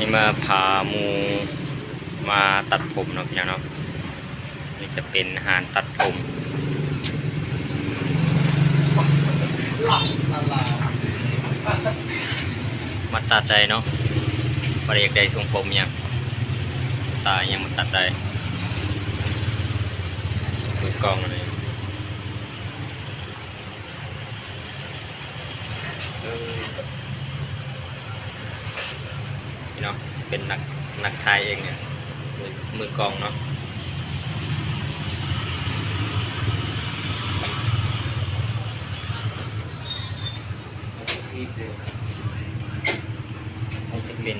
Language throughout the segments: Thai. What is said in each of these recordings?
นี่มาพาหมูมาตัดผมเนาะพี่น้องเนาะนี่จะเป็นอาหารตัดผมมาตัดใจเนาะประเด็กใดทรงผมยังตายังมันตัดได้มือกล้องเลยพี่น้องเป็นนักไทยเองเนี่ยมือกล้องเนาะนี่จะเป็น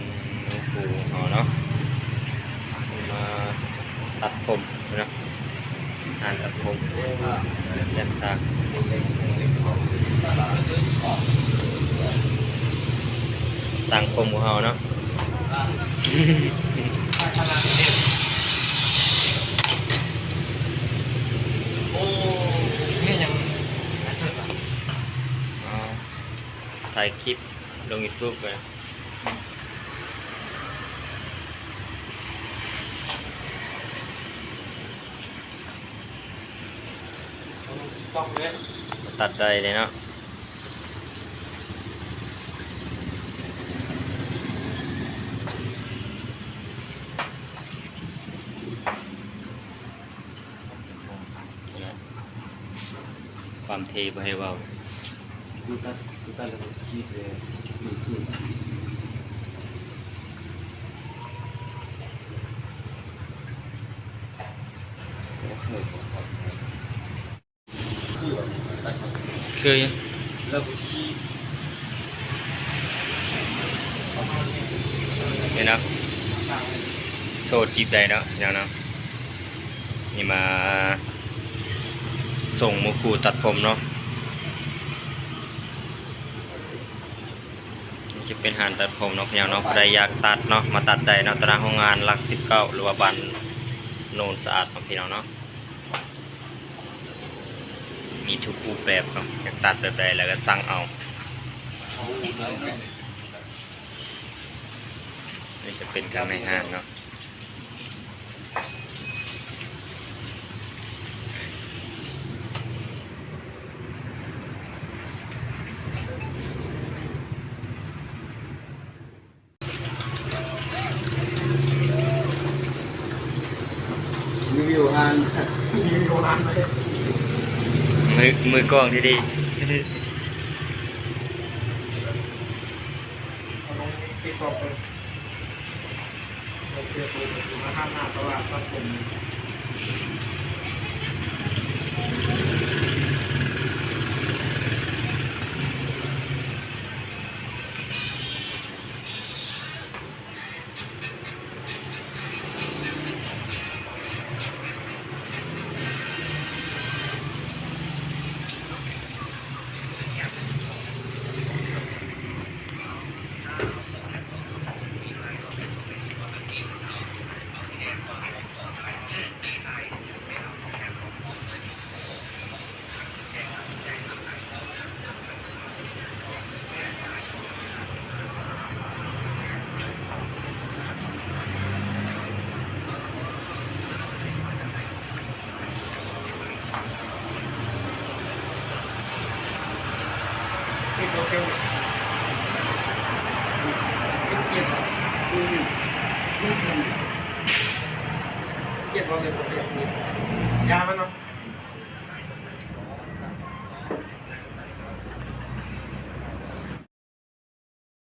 ปูห่อเนาะมาตัดผมนะงานตัดผมแจ่มจากสั่งผมของเราเนาะโอ้ยยังถ่ายคลิปลง YouTube เลยต้องเลยตัดได้เลยเนาะความเทไปให้เบาดูตัดแล้วก็คิดเลยดูขึ้นคือแล้วบุชีเนี่ยนะโซจีบได้เนาะอย่างนั้นนี่มาส่งหมูคูตัดผมเนาะนี่จะเป็นหานตัดผมเนาะอย่างเนาะใครอยากตัดเนาะมาตัดได้เนาะตารางของงานหลัก19หรือว่าบันโนนสะอาดของพี่น้องเนาะมีทุกรูปแบบเนาะอยากตัดแบบใดแล้วก็สั่งเอานี่จะเป็นการในห้างเนาะรีวิวงานมือกล้องที่ดีที่กรอบเลยเราเจอตัวมาห้ามหน้าตลาดครับผมโอเคเกียรติพอเลยยามันเนาะ